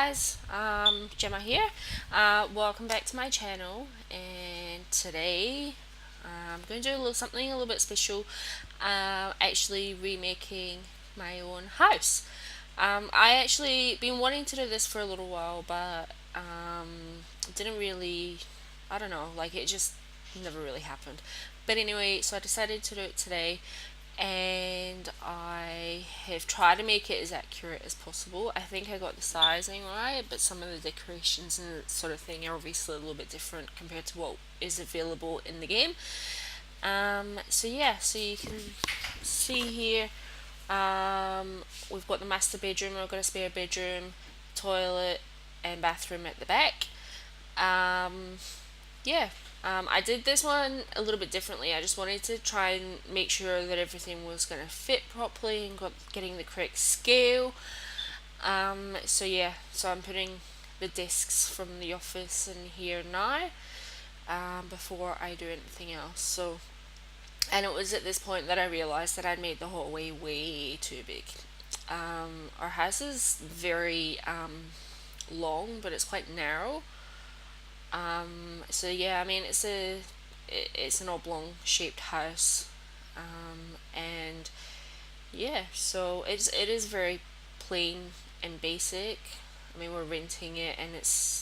guys, Gemma here. Welcome back to my channel, and today I'm going to do something a little bit special. Actually remaking my own house. I actually been wanting to do this for a little while, but didn't really, I don't know, like it just never really happened. But anyway, so I decided to do it today, and I have tried to make it as accurate as possible. I think I got the sizing right, but some of the decorations and that sort of thing are obviously a little bit different compared to what is available in the game. So yeah, so you can see here, we've got the master bedroom, we've got a spare bedroom, toilet, and bathroom at the back. Um, yeah, I did this one a little bit differently. I just wanted to try and make sure that everything was going to fit properly and getting the correct scale. So yeah, so I'm putting the discs from the office in here now, before I do anything else. So, and it was at this point that I realized that I'd made the hallway way too big. Our house is very long, but it's quite narrow. So yeah, I mean it's an oblong shaped house, and yeah, so it is very plain and basic. I mean, we're renting it, and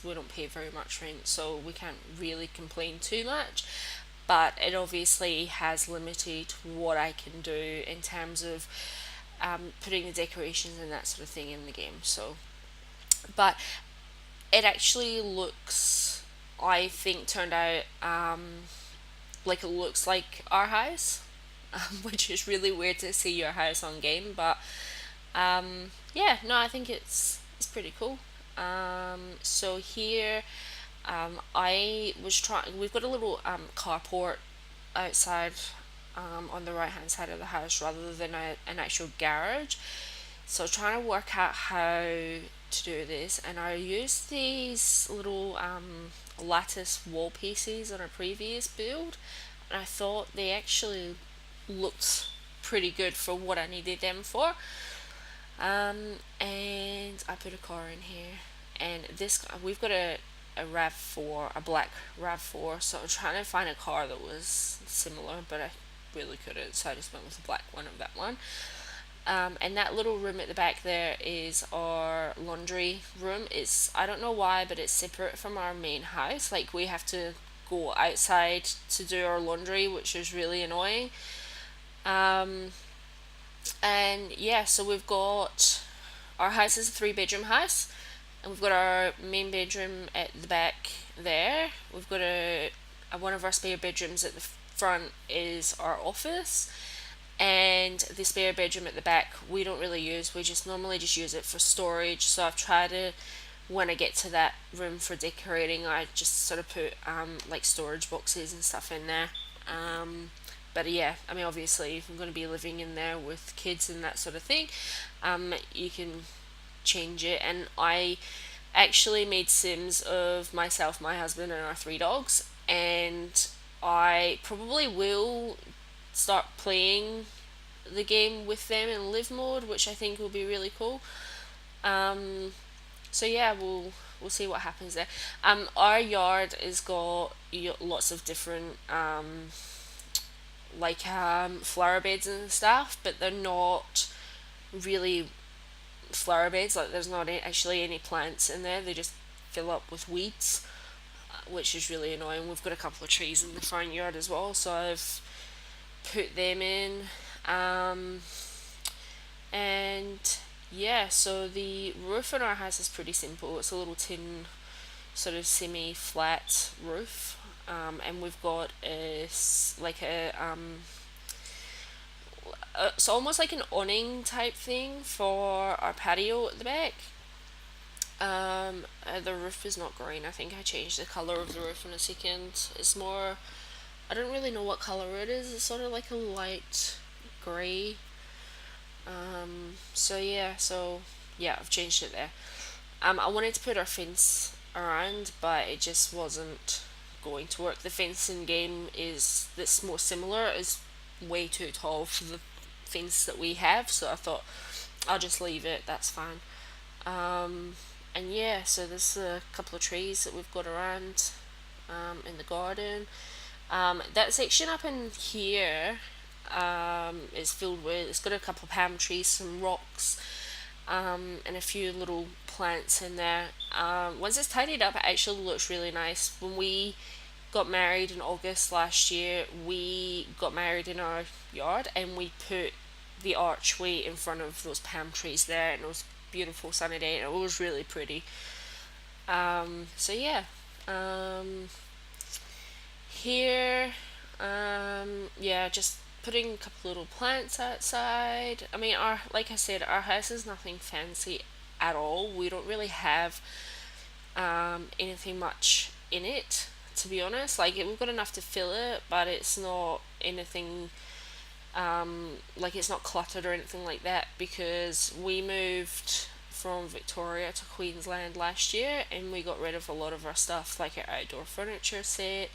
we don't pay very much rent, so we can't really complain too much. But it obviously has limited what I can do in terms of putting the decorations and that sort of thing in the game. So, but it actually looks, I think, turned out like it looks like our house, which is really weird to see your house on game. But yeah, no, I think it's pretty cool. So here, I was trying. We've got a little carport outside, on the right hand side of the house rather than an actual garage. So trying to work out how to do this, and I used these little lattice wall pieces on a previous build, and I thought they actually looked pretty good for what I needed them for. And I put a car in here, and this we've got a Rav4, a black Rav4. So I'm trying to find a car that was similar, but I really couldn't, so I just went with the black one of that one. And that little room at the back there is our laundry room. It's, I don't know why, but it's separate from our main house. Like, we have to go outside to do our laundry, which is really annoying. Um, and yeah, so we've got, our house is a three-bedroom house, and we've got our main bedroom at the back there. We've got one of our spare bedrooms at the front is our office, and the spare bedroom at the back we don't really use. We just normally just use it for storage. So I've tried to, when I get to that room for decorating, I just sort of put like storage boxes and stuff in there. But yeah, I mean, obviously if I'm going to be living in there with kids and that sort of thing, you can change it. And I actually made sims of myself, my husband, and our three dogs, and I probably will start playing the game with them in live mode, which I think will be really cool. Um, so yeah, we'll see what happens there. Our yard has got lots of different like flower beds and stuff, but they're not really flower beds. Like, there's not actually any plants in there. They just fill up with weeds, which is really annoying. We've got a couple of trees in the front yard as well, so I've put them in. Um, and yeah, so the roof on our house is pretty simple. It's a little tin, sort of semi-flat roof, and we've got like it's almost like an awning type thing for our patio at the back. The roof is not green. I think I changed the color of the roof in a second. It's more, I don't really know what color it is. It's sort of like a light grey. So yeah, I've changed it there. I wanted to put our fence around, but it just wasn't going to work. The fence in game is that's more similar is way too tall for the fence that we have, so I thought I'll just leave it. That's fine. Um, And yeah, so there's a couple of trees that we've got around in the garden. That section up in here is filled with, it's got a couple of palm trees, some rocks, and a few little plants in there. Once it's tidied up, it actually looks really nice. When we got married in August last year, we got married in our yard and we put the archway in front of those palm trees there, and it was a beautiful sunny day and it was really pretty. So yeah, um, here, yeah, just putting a couple little plants outside. I mean, our like I said, our house is nothing fancy at all. We don't really have anything much in it, to be honest. Like we've got enough to fill it, but it's not anything like it's not cluttered or anything like that because we moved from Victoria to Queensland last year and we got rid of a lot of our stuff, like our outdoor furniture set.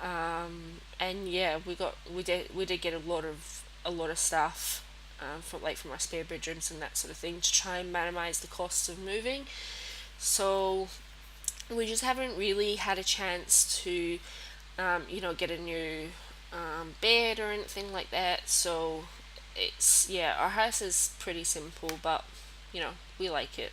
And yeah, we did get a lot of stuff from our spare bedrooms and that sort of thing to try and minimize the costs of moving. So we just haven't really had a chance to get a new bed or anything like that. So it's, yeah, our house is pretty simple, but we like it.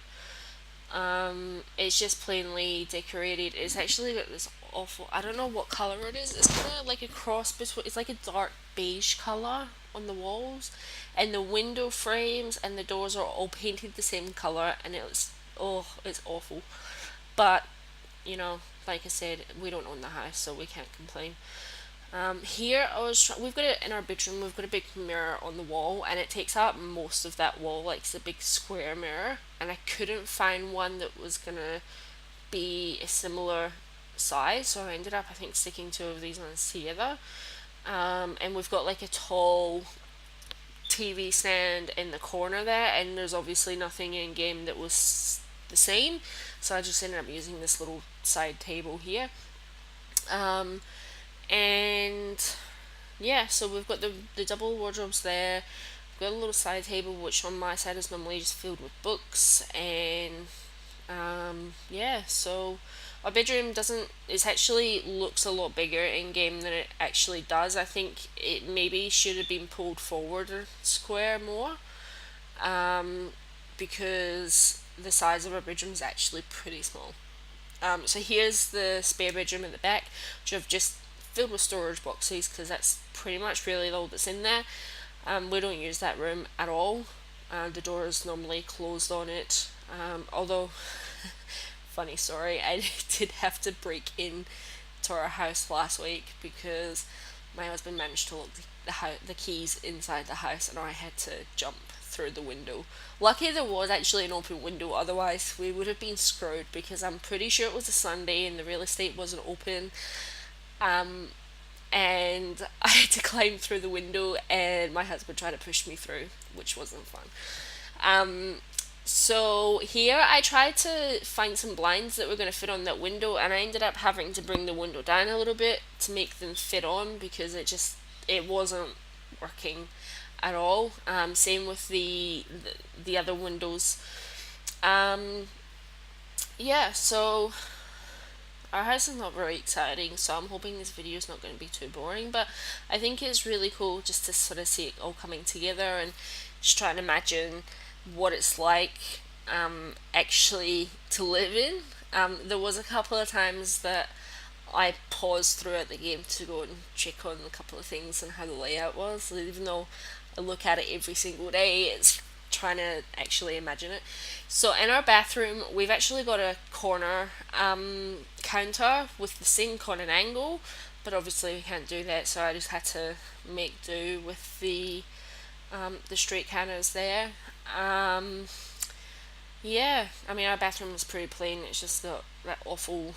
It's just plainly decorated. It's actually got this awful, I don't know what color it is. It's kind of like a cross between, it's like a dark beige color on the walls, and the window frames and the doors are all painted the same color, and it's awful. But like I said, we don't own the house, so we can't complain. Here, we've got it in our bedroom. We've got a big mirror on the wall, and it takes up most of that wall. Like it's a big square mirror, and I couldn't find one that was gonna be a similar size, so I ended up, I think, sticking two of these ones together. And we've got like a tall TV stand in the corner there, and there's obviously nothing in game that was the same, so I just ended up using this little side table here. Um, and yeah, so we've got the double wardrobes there. We've got a little side table, which on my side is normally just filled with books, and yeah, so our bedroom doesn't. It actually looks a lot bigger in game than it actually does. I think it maybe should have been pulled forward a square more, um, because the size of our bedroom is actually pretty small. So here's the spare bedroom at the back, which I've just filled with storage boxes because that's pretty much really all that's in there. We don't use that room at all. The door is normally closed on it. Although, funny story, I did have to break in to our house last week because my husband managed to lock the keys inside the house, and I had to jump through the window. Lucky there was actually an open window, otherwise we would have been screwed because I'm pretty sure it was a Sunday and the real estate wasn't open. Um, and I had to climb through the window, and my husband tried to push me through, which wasn't fun. Um, so here I tried to find some blinds that were going to fit on that window, and I ended up having to bring the window down a little bit to make them fit on because it wasn't working at all. Same with the other windows. Um, yeah, so our house is not very exciting, so I'm hoping this video is not going to be too boring. But I think it's really cool just to sort of see it all coming together and just try and imagine what it's like actually to live in. There was a couple of times that I paused throughout the game to go and check on a couple of things and how the layout was. Even though I look at it every single day, it's trying to actually imagine it. So in our bathroom, we've actually got a corner counter with the sink on an angle, but obviously we can't do that, so I just had to make do with the straight counters there. Um, yeah, I mean our bathroom is pretty plain. It's just got that awful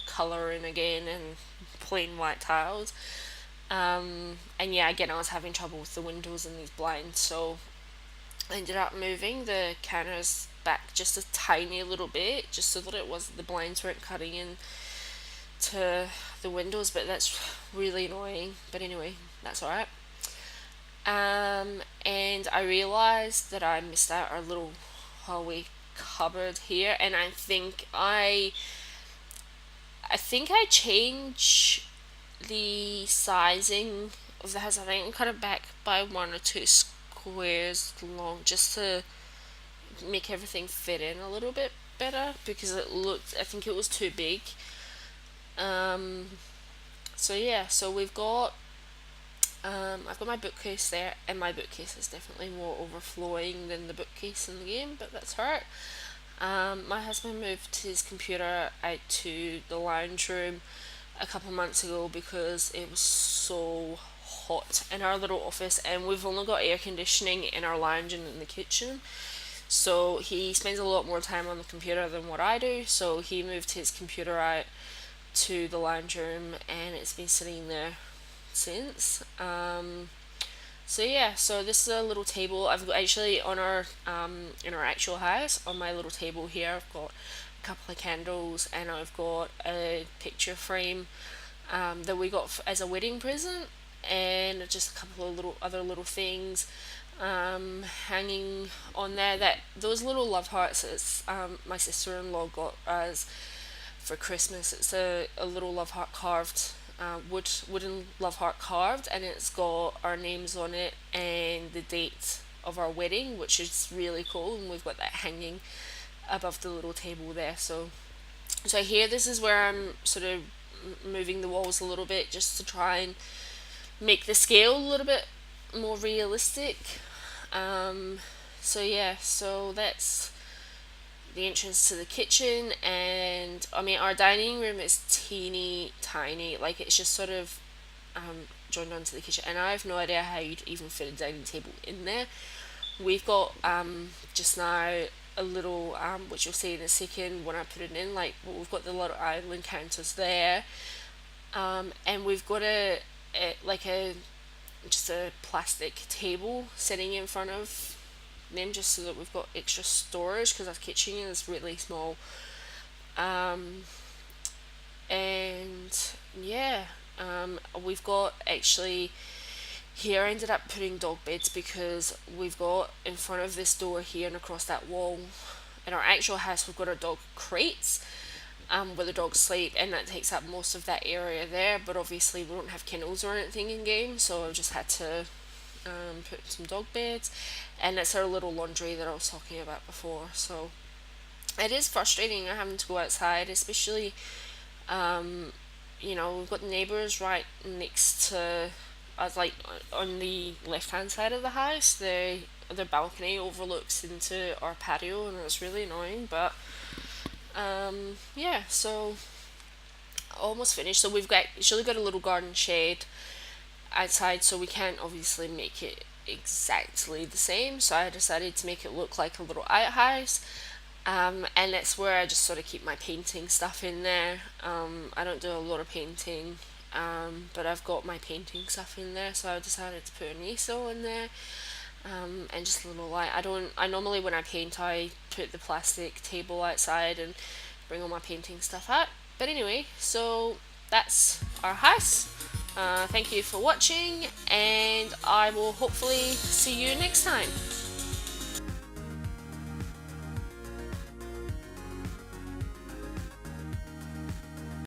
colouring again and plain white tiles. And yeah, again, I was having trouble with the windows and these blinds, so I ended up moving the counters back just a tiny little bit, just so that it was the blinds weren't cutting in to the windows. But that's really annoying. But anyway, that's alright. And I realised that I missed out our little hallway cupboard here, and I think I change the sizing of the house. I think I cut it back by 1 or 2 squares long, just to make everything fit in a little bit better, because I think it was too big. Um, so yeah, so I've got my bookcase there, and my bookcase is definitely more overflowing than the bookcase in the game, but that's alright. My husband moved his computer out to the lounge room a couple months ago because it was so hot in our little office, and we've only got air conditioning in our lounge and in the kitchen. So he spends a lot more time on the computer than what I do. So he moved his computer out to the lounge room, and it's been sitting there since. So yeah, so this is a little table. I've got actually on our in our actual house, on my little table here, I've got a couple of candles, and I've got a picture frame that we got as a wedding present, and just a couple of little things hanging on there. That those little love hearts, it's my sister-in-law got us for Christmas. It's a little love heart carved, wooden love heart carved, and it's got our names on it and the date of our wedding, which is really cool. And we've got that hanging above the little table there. So here, this is where I'm sort of moving the walls a little bit, just to try and make the scale a little bit more realistic. Um, so yeah, so that's the entrance to the kitchen, and I mean our dining room is teeny tiny, like it's just sort of joined onto the kitchen, and I have no idea how you'd even fit a dining table in there. We've got just now a little which you'll see in a second when I put it in, like we've got the little island counters there, and we've got a just a plastic table sitting in front of them, just so that we've got extra storage, because our kitchen is really small. Um, and yeah, we've got actually here, I ended up putting dog beds, because we've got in front of this door here and across that wall in our actual house, we've got our dog crates where the dogs sleep, and that takes up most of that area there. But obviously, we don't have kennels or anything in game, so I've just had to put some dog beds, and it's our little laundry that I was talking about before. So it is frustrating having to go outside, especially we've got neighbors right next to us, like on the left hand side of the house. Their balcony overlooks into our patio, and it's really annoying. But yeah, so almost finished. So we've actually got a little garden shed outside, so we can't obviously make it exactly the same. So I decided to make it look like a little outhouse. And that's where I just sort of keep my painting stuff in there. I don't do a lot of painting, but I've got my painting stuff in there, so I decided to put an easel in there, and just a little light. I normally, when I paint, I put the plastic table outside and bring all my painting stuff out. But anyway, so that's our house. Thank you for watching, and I will hopefully see you next time.